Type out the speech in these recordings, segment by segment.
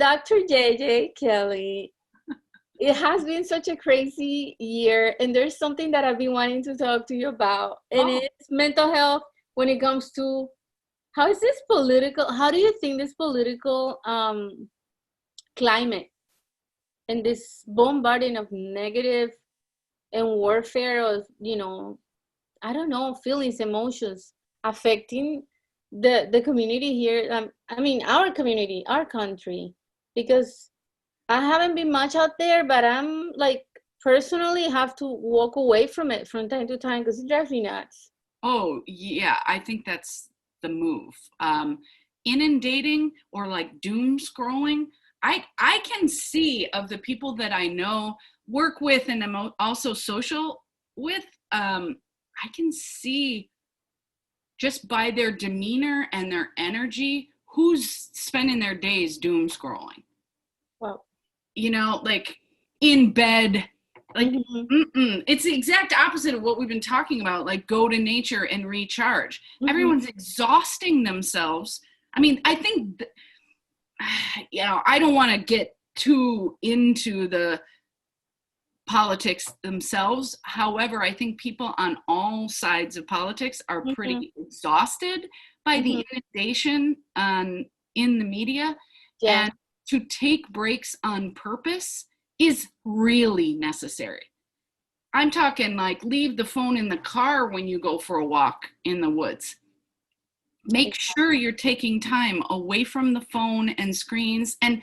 Dr. J.J.Kelly, it has been such a crazy year, and there's something that I've been wanting to talk to you about, and it's mental health when it comes to how is this political, how do you think this political climate and this bombarding of negative and warfare of, I don't know, feelings, emotions affecting the community here, I mean, our community, our country, because I haven't been much out there, but I'm like personally have to walk away from it from time to time because it drives me nuts. Oh, yeah, I think that's the move. Inundating or like doom scrolling, I can see of the people that I know, work with, and am also social with, I can see just by their demeanor and their energy who's spending their days doom scrolling. Wow. Like in bed, like it's the exact opposite of what we've been talking about, like go to nature and recharge. Everyone's exhausting themselves. I mean, I think I don't want to get too into the politics themselves. However, I think people on all sides of politics are pretty exhausted by the inundation in the media. And to take breaks on purpose is really necessary. I'm talking like leave the phone in the car when you go for a walk in the woods. Make sure you're taking time away from the phone and screens. And,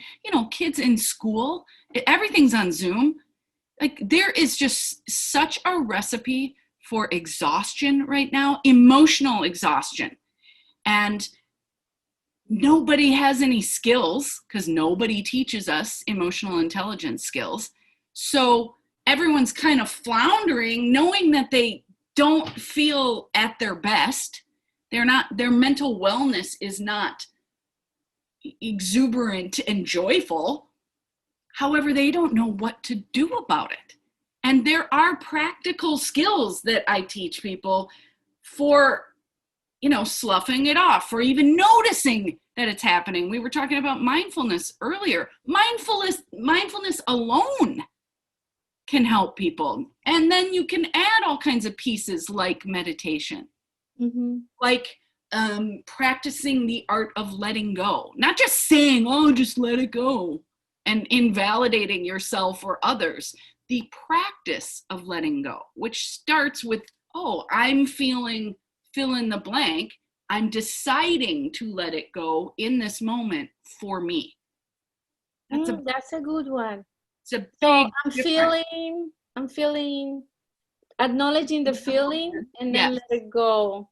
kids in school, everything's on Zoom. Like there is just such a recipe for exhaustion right now, emotional exhaustion. And nobody has any skills because nobody teaches us emotional intelligence skills. So everyone's kind of floundering, knowing that they don't feel at their best. Their mental wellness is not exuberant and joyful. However, they don't know what to do about it. And there are practical skills that I teach people for, sloughing it off, or even noticing that it's happening. We were talking about mindfulness earlier. Mindfulness alone can help people. And then you can add all kinds of pieces like meditation, like practicing the art of letting go, not just saying, oh, just let it go, and invalidating yourself or others. The practice of letting go, which starts with, I'm feeling fill in the blank. I'm deciding to let it go in this moment for me. That's a good one. It's a big so I'm feeling, acknowledging the feeling and then let it go.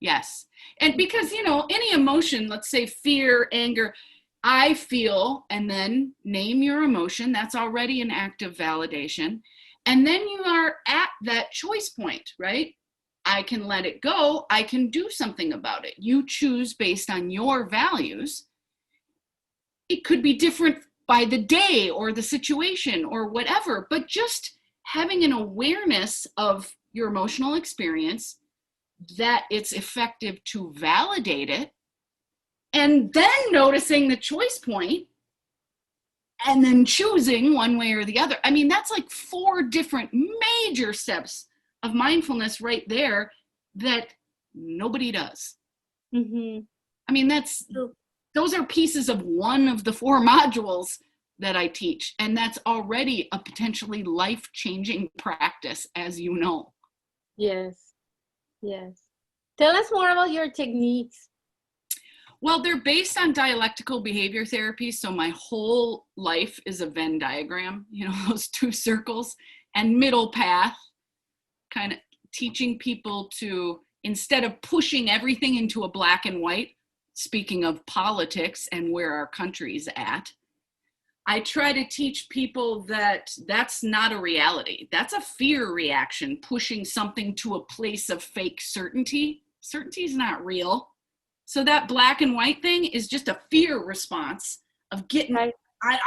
Yes. And because, any emotion, let's say fear, anger, I feel, and then name your emotion. That's already an act of validation. And then you are at that choice point, right? I can let it go. I can do something about it. You choose based on your values. It could be different by the day or the situation or whatever, but just having an awareness of your emotional experience, that it's effective to validate it, and then noticing the choice point, and then choosing one way or the other. I mean, that's like 4 different major steps of mindfulness right there that nobody does. I mean, those are pieces of one of the 4 modules that I teach, and that's already a potentially life-changing practice, as you know. Yes. Tell us more about your techniques. Well, they're based on dialectical behavior therapy. So my whole life is a Venn diagram, those 2 circles and middle path, kind of teaching people to, instead of pushing everything into a black and white, speaking of politics and where our country's at, I try to teach people that that's not a reality. That's a fear reaction, pushing something to a place of fake certainty. Certainty is not real. So that black and white thing is just a fear response of getting, I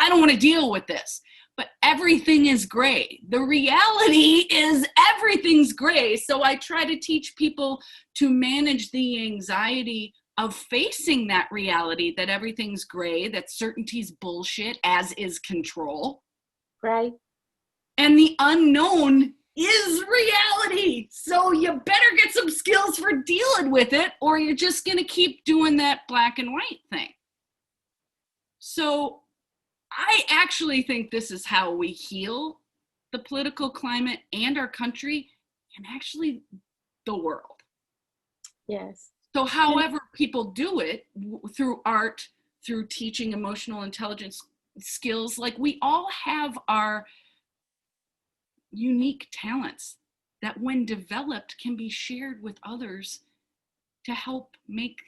don't want to deal with this, but everything is gray. The reality is everything's gray. So I try to teach people to manage the anxiety of facing that reality that everything's gray, that certainty's bullshit, as is control. Right. And the unknown is reality. So you better get some skills for dealing with it, or you're just going to keep doing that black and white thing. So I actually think this is how we heal the political climate and our country, and actually the world. Yes. So however people do it, through art, through teaching emotional intelligence skills, like we all have our unique talents that when developed can be shared with others to help make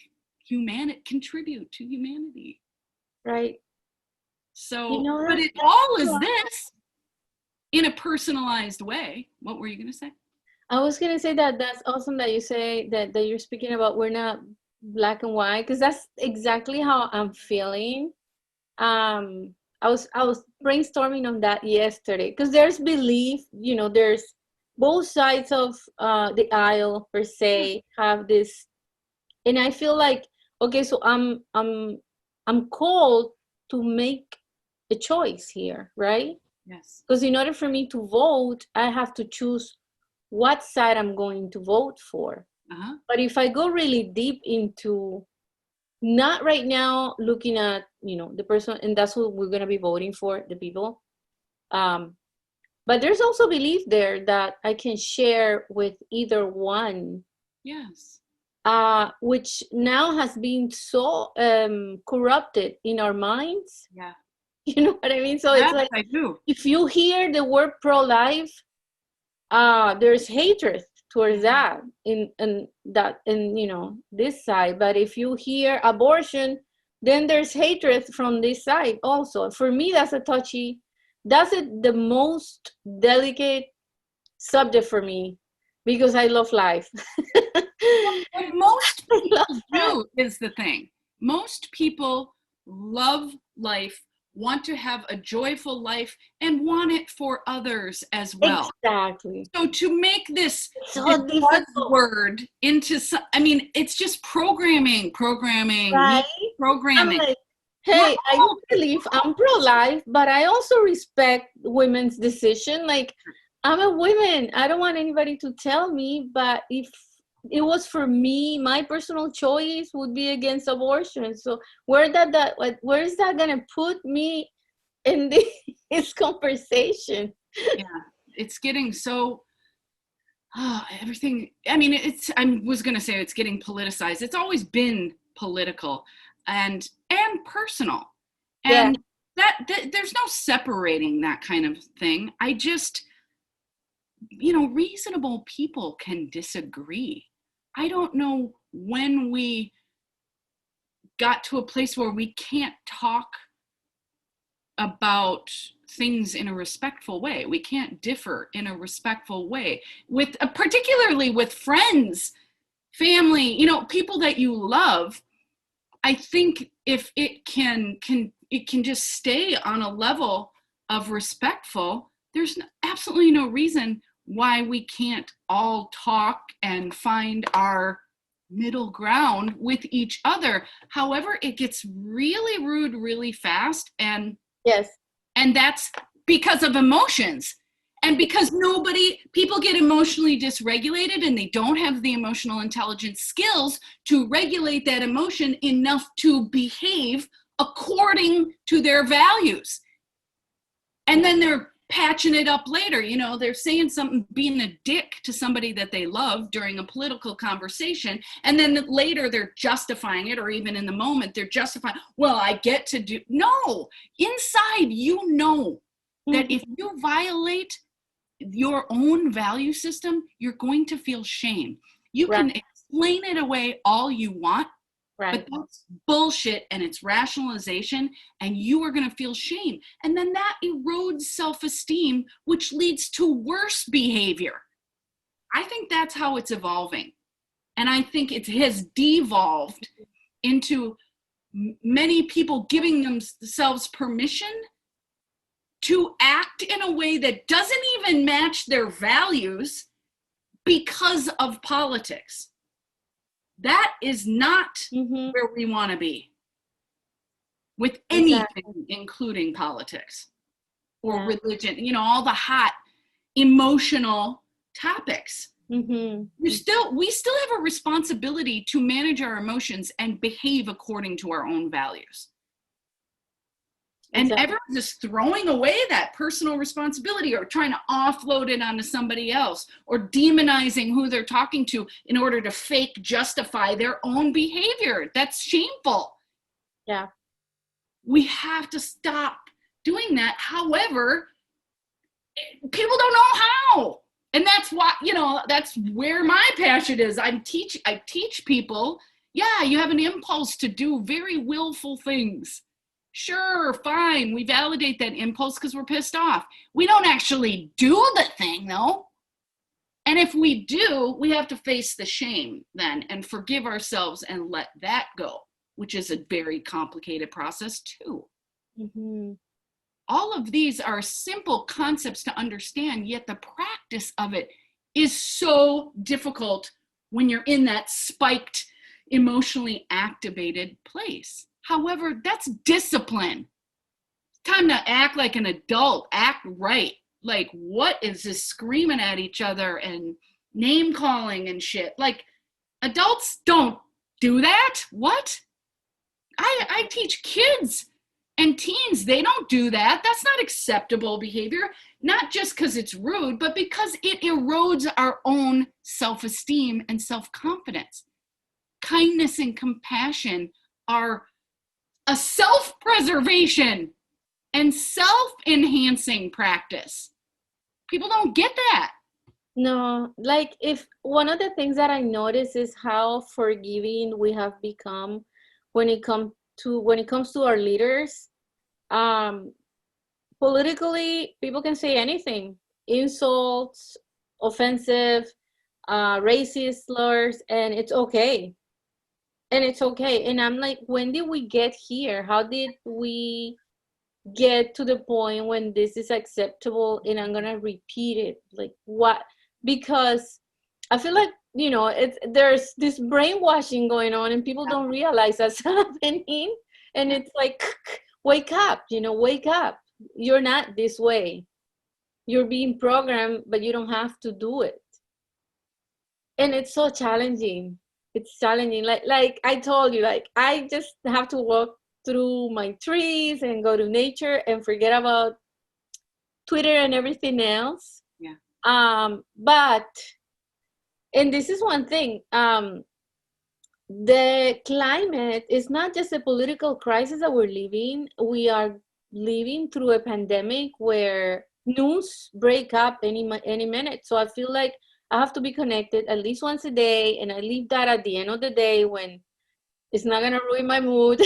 contribute to humanity. Right. So, but it all is this in a personalized way. What were you going to say? I was going to say that that's awesome that you say that you're speaking about we're not black and white, because that's exactly how I'm feeling. I was brainstorming on that yesterday, because there's belief, there's both sides of the aisle per se have this, and I feel like, okay, so I'm called to make a choice here, right? Yes. Because in order for me to vote, I have to choose what side I'm going to vote for. Uh-huh. But if I go really deep into, not right now looking at, the person, and that's what we're going to be voting for, the people. But there's also belief there that I can share with either one. Yes. Which now has been so corrupted in our minds. Yeah. You know what I mean? So yes, it's like, I do. If you hear the word pro-life, there's hatred towards that in this side. But if you hear abortion, then there's hatred from this side also. For me, that's the most delicate subject for me, because I love life. What most people do is the thing. Most people love life, want to have a joyful life, and want it for others as well. Exactly. So to make this word into it's just programming. Right? Programming. I'm like, hey, I do believe I'm pro-life, but I also respect women's decision. Like, I'm a woman. I don't want anybody to tell me, but if it was for me, my personal choice would be against abortion. So where is that gonna put me in this conversation? Yeah, it's getting so everything. I was gonna say it's getting politicized. It's always been political and personal, and that there's no separating that kind of thing. I just, reasonable people can disagree. I don't know when we got to a place where we can't talk about things in a respectful way. We can't differ in a respectful way with particularly with friends, family, people that you love. I think if it can just stay on a level of respectful, there's absolutely no reason why we can't all talk and find our middle ground with each other. However, it gets really rude really fast, and that's because of emotions, and because people get emotionally dysregulated, and they don't have the emotional intelligence skills to regulate that emotion enough to behave according to their values. And then they're patching it up later. They're saying something, being a dick to somebody that they love during a political conversation, and then later they're justifying it, or even in the moment they're justifying, well, I get to do. No, inside that if you violate your own value system, you're going to feel shame. You can explain it away all you want, but that's bullshit, and it's rationalization, and you are going to feel shame. And then that erodes self-esteem, which leads to worse behavior. I think that's how it's evolving. And I think it has devolved into many people giving themselves permission to act in a way that doesn't even match their values because of politics. That is not where we want to be with anything, including politics or religion, you know, all the hot emotional topics. We still have a responsibility to manage our emotions and behave according to our own values. And everyone's just throwing away that personal responsibility or trying to offload it onto somebody else or demonizing who they're talking to in order to fake justify their own behavior. That's shameful. Yeah. We have to stop doing that. However, people don't know how. And that's why, you know, that's where my passion is. I teach people, yeah, you have an impulse to do very willful things. Sure, fine. We validate that impulse because we're pissed off. We don't actually do the thing, though. And if we do, we have to face the shame then and forgive ourselves and let that go, which is a very complicated process, too. All of these are simple concepts to understand, yet the practice of it is so difficult when you're in that spiked, emotionally activated place. However, that's discipline. It's time to act like an adult, act right. Like, what is this screaming at each other and name calling and shit? Like, adults don't do that. What? I teach kids and teens, they don't do that. That's not acceptable behavior, not just because it's rude, but because it erodes our own self-esteem and self-confidence. Kindness and compassion are a self-preservation and self-enhancing practice. People don't get that. No, like if one of the things that I notice is how forgiving we have become when it comes to our leaders. Politically, people can say anything, insults, offensive, racist slurs, and it's okay. And I'm like, when did we get here? How did we get to the point when this is acceptable? And I'm gonna repeat it. Like, what? Because I feel like, you know, there's this brainwashing going on and people don't realize that's happening. And it's like, wake up, you know, wake up. You're not this way. You're being programmed, but you don't have to do it. And it's so challenging. It's challenging. Like I told you, like I just have to walk through my trees and go to nature and forget about Twitter and everything else. Yeah. But, and this is one thing, the climate is not just a political crisis that we're living. We are living through a pandemic where news break up any minute. So I feel like I have to be connected at least once a day, and I leave that at the end of the day when it's not gonna ruin my mood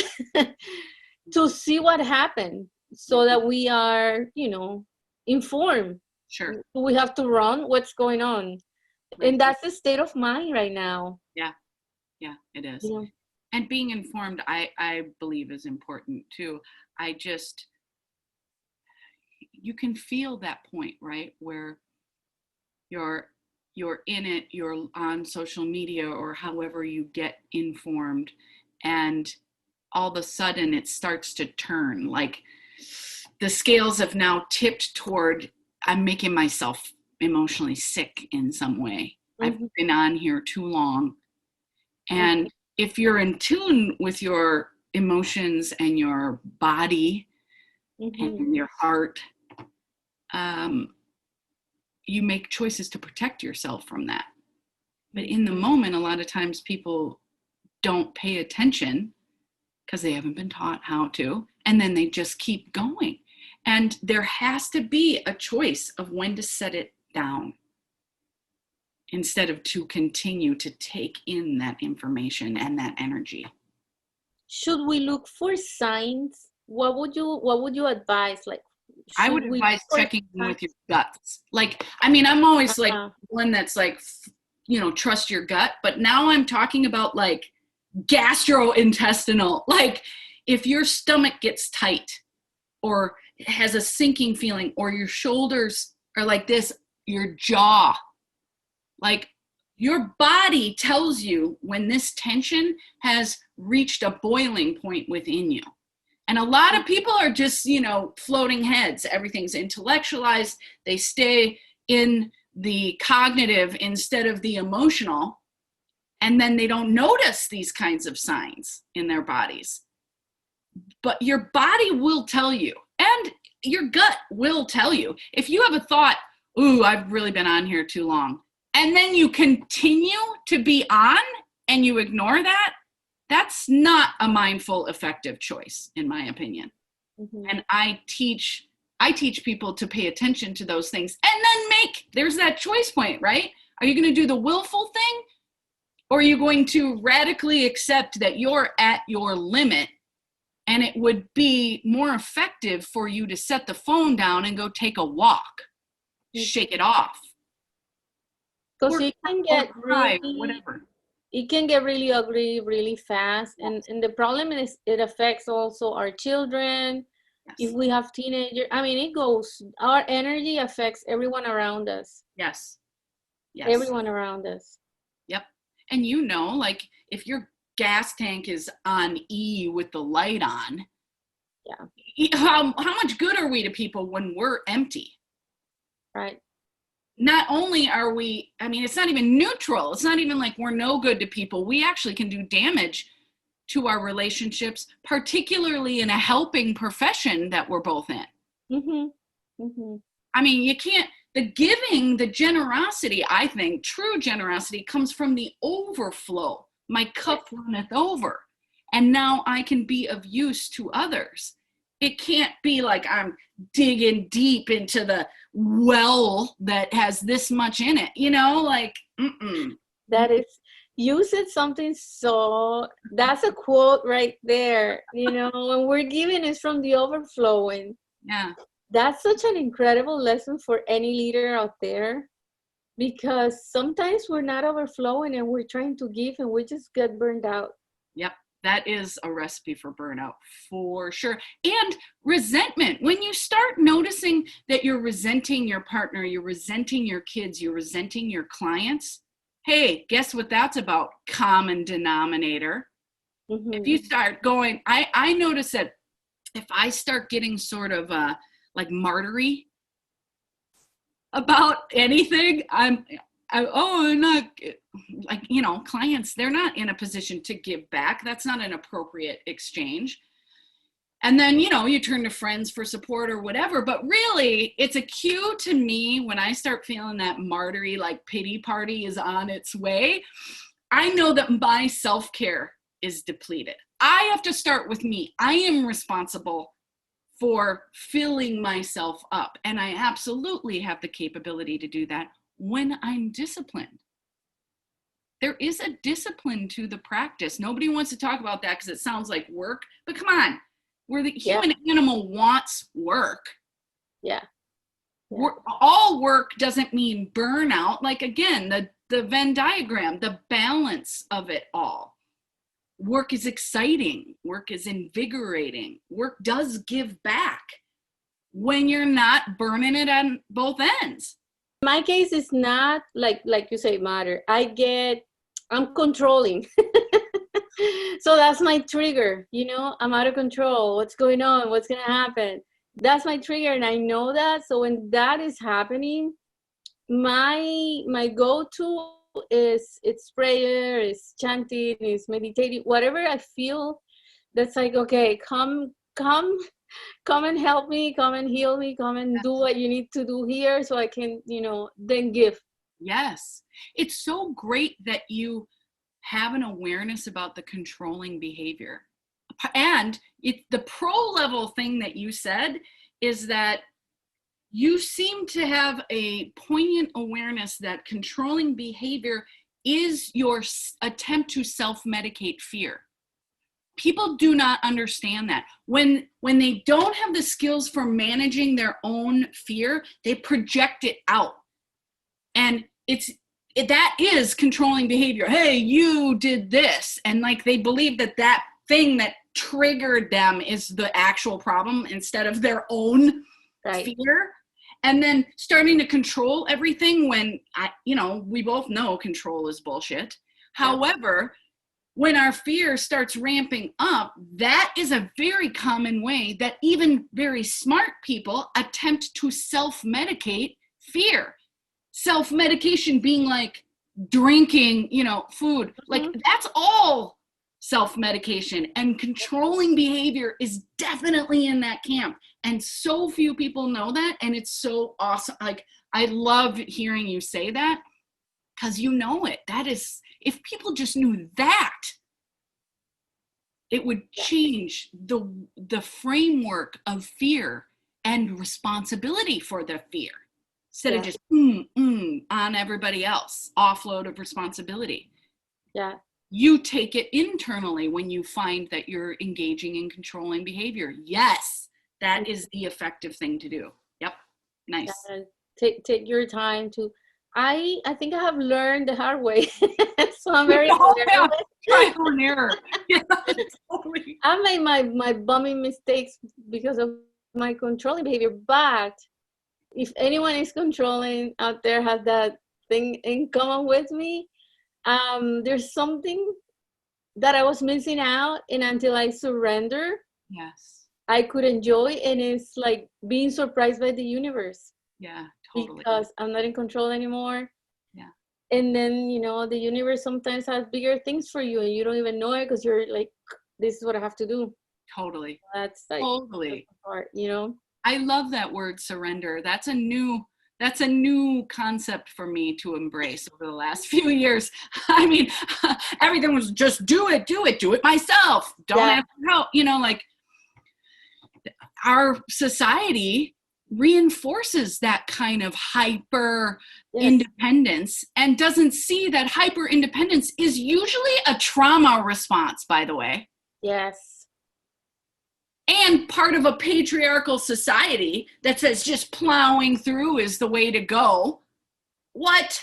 to see what happened, so that we are, you know, informed. Sure. We have to run what's going on, right. And that's the state of mind right now. Yeah, it is. Yeah. And being informed, I believe, is important too. You can feel that point, right? Where you're in it, you're on social media or however you get informed, and all of a sudden it starts to turn. Like the scales have now tipped toward, I'm making myself emotionally sick in some way. I've been on here too long. And if you're in tune with your emotions and your body and your heart, you make choices to protect yourself from that. But in the moment, a lot of times people don't pay attention because they haven't been taught how to, and then they just keep going. And there has to be a choice of when to set it down, instead of to continue to take in that information and that energy. Should we look for signs? What would you advise? Like, I would advise checking in with your guts. Like, I mean, I'm always like one that's like, you know, trust your gut. But now I'm talking about like gastrointestinal. Like if your stomach gets tight or has a sinking feeling, or your shoulders are like this, your jaw, like Your body tells you when this tension has reached a boiling point within you. And a lot of people are just, you know, floating heads. Everything's intellectualized. They stay in the cognitive instead of the emotional. And then they don't notice these kinds of signs in their bodies. But your body will tell you, and your gut will tell you. If you have a thought, ooh, I've really been on here too long, and then you continue to be on and you ignore that, that's not a mindful, effective choice, in my opinion. And I teach people to pay attention to those things and then there's that choice point, right? Are you going to do the willful thing, or are you going to radically accept that you're at your limit, and it would be more effective for you to set the phone down and go take a walk, shake it off? Because it can get really, whatever. It can get really ugly really fast. And the problem is it affects also our children. If we have teenagers, I mean, our energy affects everyone around us. Yes. Everyone around us. Yep. And you know, like if your gas tank is on E with the light on, how much good are we to people when we're empty? Right. Not only are we, I mean, it's not even neutral. It's not even like we're no good to people. We actually can do damage to our relationships, particularly in a helping profession that we're both in. I mean, you can't, the giving, the generosity, I think, true generosity comes from the overflow. My cup runneth over, and now I can be of use to others. It can't be like I'm digging deep into the well that has this much in it, you know, like, That is, you said something, so that's a quote right there, you know, when we're giving is from the overflowing. Yeah. That's such an incredible lesson for any leader out there, because sometimes we're not overflowing and we're trying to give and we just get burned out. Yep. That is a recipe for burnout for sure. And resentment. When you start noticing that you're resenting your partner, you're resenting your kids, you're resenting your clients, hey, guess what that's about? Common denominator. If you start going, I notice that if I start getting sort of like martyry about anything, I'm not, like, you know, clients, they're not in a position to give back. That's not an appropriate exchange. And then, you know, you turn to friends for support or whatever, but really it's a cue to me when I start feeling that martyry, like pity party is on its way. I know that my self-care is depleted. I have to start with me. I am responsible for filling myself up. And I absolutely have the capability to do that when I'm disciplined. There is a discipline to the practice. Nobody wants to talk about that because it sounds like work, but come on, where the human animal wants work. All work doesn't mean burnout. Like, again, the Venn diagram, the balance of it all. Work is exciting. Work is invigorating. Work does give back when you're not burning it on both ends. My case is not like you say, matter. I'm controlling. So that's my trigger, you know, I'm out of control. What's going on? What's going to happen? That's my trigger. And I know that. So when that is happening, my go-to is it's prayer, it's chanting, it's meditating, whatever I feel that's like, okay, come and help me, come and heal me, come and do what you need to do here so I can, you know, then give. Yes. It's so great that you have an awareness about the controlling behavior. And the pro level thing that you said is that you seem to have a poignant awareness that controlling behavior is your attempt to self-medicate fear. People do not understand that. When they don't have the skills for managing their own fear, they project it out. And that is controlling behavior. Hey, you did this. And like they believe that thing that triggered them is the actual problem instead of their own fear. And then starting to control everything when we both know control is bullshit. However, when our fear starts ramping up, that is a very common way that even very smart people attempt to self-medicate fear. Self-medication being like drinking, food. Like that's all self-medication, and controlling behavior is definitely in that camp. And so few people know that, and it's so awesome. Like, I love hearing you say that, because you know it. That is, if people just knew that, it would change the framework of fear and responsibility for the fear, instead of just on everybody else, offload of responsibility. Yeah. You take it internally when you find that you're engaging in controlling behavior. Yes, that is the effective thing to do. Yep. Nice. Yeah, take your time to, I think I have learned the hard way. So I'm very trial and error. Yeah, totally. I made my bumming mistakes because of my controlling behavior. But if anyone is controlling out there, has that thing in common with me, there's something that I was missing out, and until I surrender, yes, I could enjoy. And it's like being surprised by the universe. Yeah, totally. Because I'm not in control anymore. Yeah. And then, the universe sometimes has bigger things for you, and you don't even know it, because you're like, this is what I have to do. Totally. That's like totally part, I love that word, surrender. That's a new concept for me to embrace over the last few years. I mean, everything was just do it myself. Don't ask for help. Like, our society reinforces that kind of hyper independence, and doesn't see that hyper independence is usually a trauma response, by the way. Yes. And part of a patriarchal society that says just plowing through is the way to go. What?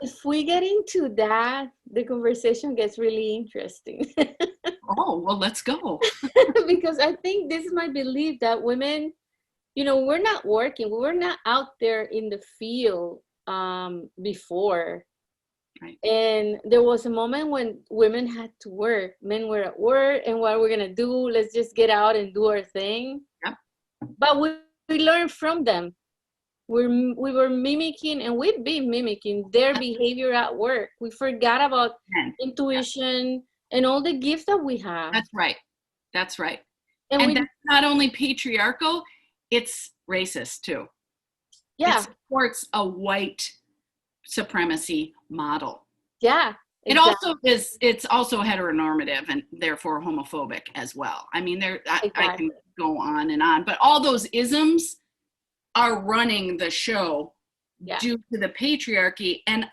If we get into that, the conversation gets really interesting. Oh, well, let's go. Because I think this is my belief that women, we're not working. We were not out there in the field before. Right. And there was a moment when women had to work. Men were at work, and what we're going to do, let's just get out and do our thing. Yep. But we learned from them. We were mimicking, and we've been mimicking their behavior at work. We forgot about intuition and all the gifts that we have. That's right. And that's not only patriarchal, it's racist too. Yeah. It supports a white supremacy model. Yeah. Exactly. It's also heteronormative and therefore homophobic as well. I mean, I can go on and on, but all those isms are running the show due to the patriarchy. And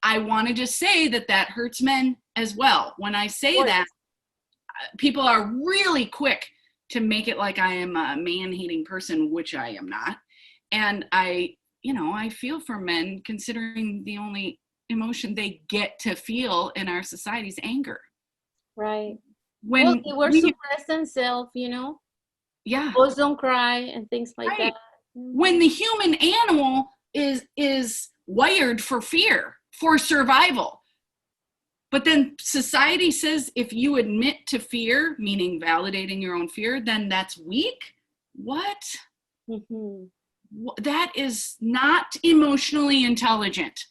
I want to just say that hurts men as well. When I say that, people are really quick to make it like I am a man-hating person, which I am not. And I feel for men, considering the only emotion they get to feel in our society is anger. Right. When they were suppressed themselves, Yeah. Boys don't cry and things like that. When the human animal is wired for fear, for survival. But then society says if you admit to fear, meaning validating your own fear, then that's weak? What? Mm-hmm. That is not emotionally intelligent.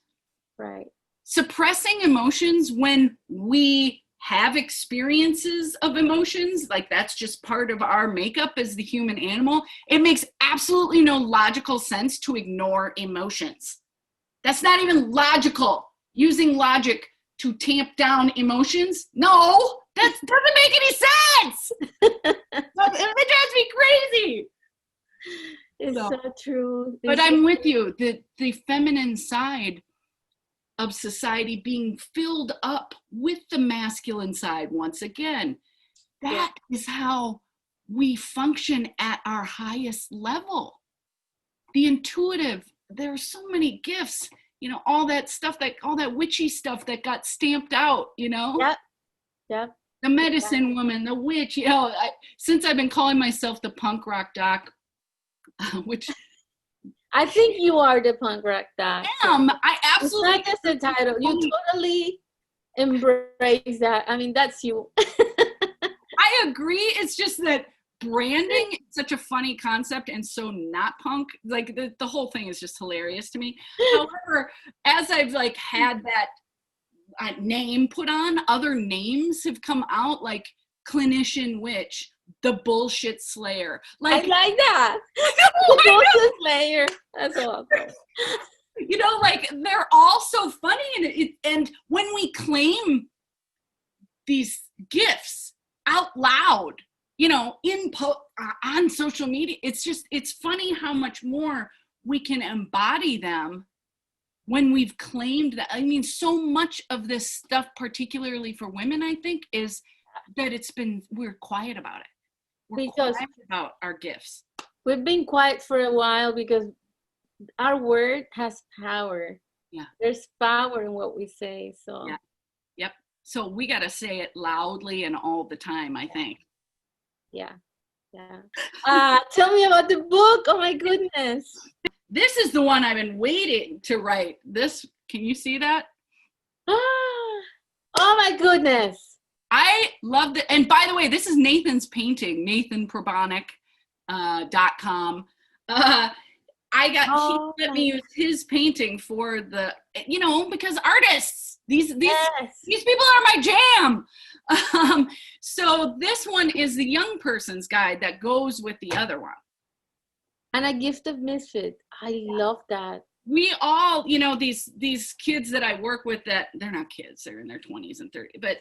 Right. Suppressing emotions when we have experiences of emotions, like that's just part of our makeup as the human animal. It makes absolutely no logical sense to ignore emotions. That's not even logical. Using logic to tamp down emotions? No, that doesn't make any sense. It drives me crazy. It's so true. But I'm with you. The feminine side of society being filled up with the masculine side once again. That is how we function at our highest level. The intuitive, there are so many gifts, all that stuff, all that witchy stuff that got stamped out, Yep. The medicine woman, the witch, since I've been calling myself the punk rock doc, which I think you are the punk rock doctor. I absolutely. It's not just the title. You totally embrace that. I mean, that's you. I agree. It's just that branding is such a funny concept and so not punk. Like the whole thing is just hilarious to me. However, as I've like had that name put on, other names have come out, like Clinician Witch, the Bullshit Slayer. Like, I like that. The Bullshit Slayer. That's awesome. You know, like they're all so funny, and when we claim these gifts out loud, you know, on social media, it's funny how much more we can embody them when we've claimed that. I mean, so much of this stuff, particularly for women, I think, is that we're quiet about it. We're quiet about our gifts. We've been quiet for a while because our word has power. Yeah. There's power in what we say. So yeah. Yep. So we got to say it loudly and all the time, I think. Yeah. Tell me about the book. Oh my goodness. This is the one I've been waiting to write. This, can you see that? Oh my goodness. I loved it. And by the way, this is Nathan's painting, nathanprobonik.com. He let me use his painting for the, you know, because artists, these people are my jam. So this one is the young person's guide that goes with the other one. And a gift of misfit. I love that. We all, you know, these kids that I work with, that they're not kids, they're in their 20s and 30s, but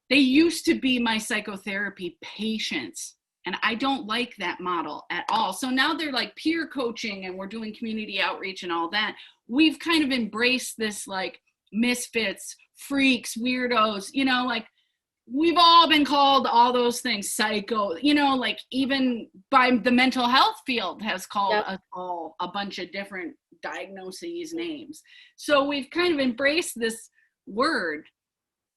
they used to be my psychotherapy patients. And I don't like that model at all. So now they're like peer coaching and we're doing community outreach and all that. We've kind of embraced this like misfits, freaks, weirdos, you know, like we've all been called all those things, psycho, you know, like even by the mental health field has called us all a bunch of different diagnoses, names. So we've kind of embraced this word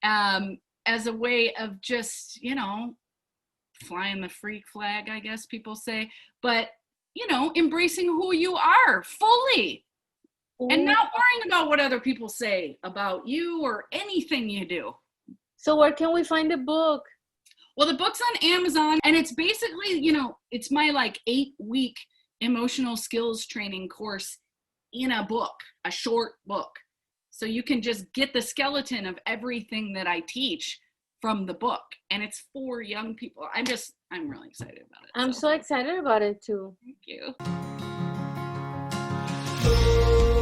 as a way of just, you know, flying the freak flag, I guess people say, but, you know, embracing who you are fully. Ooh. And not worrying about what other people say about you or anything you do. So where can we find the book? Well, the book's on Amazon, and it's basically, you know, it's my like 8-week emotional skills training course in a book, a short book. So you can just get the skeleton of everything that I teach from the book, and it's for young people. I'm really excited about it. I'm so excited about it too. Thank you.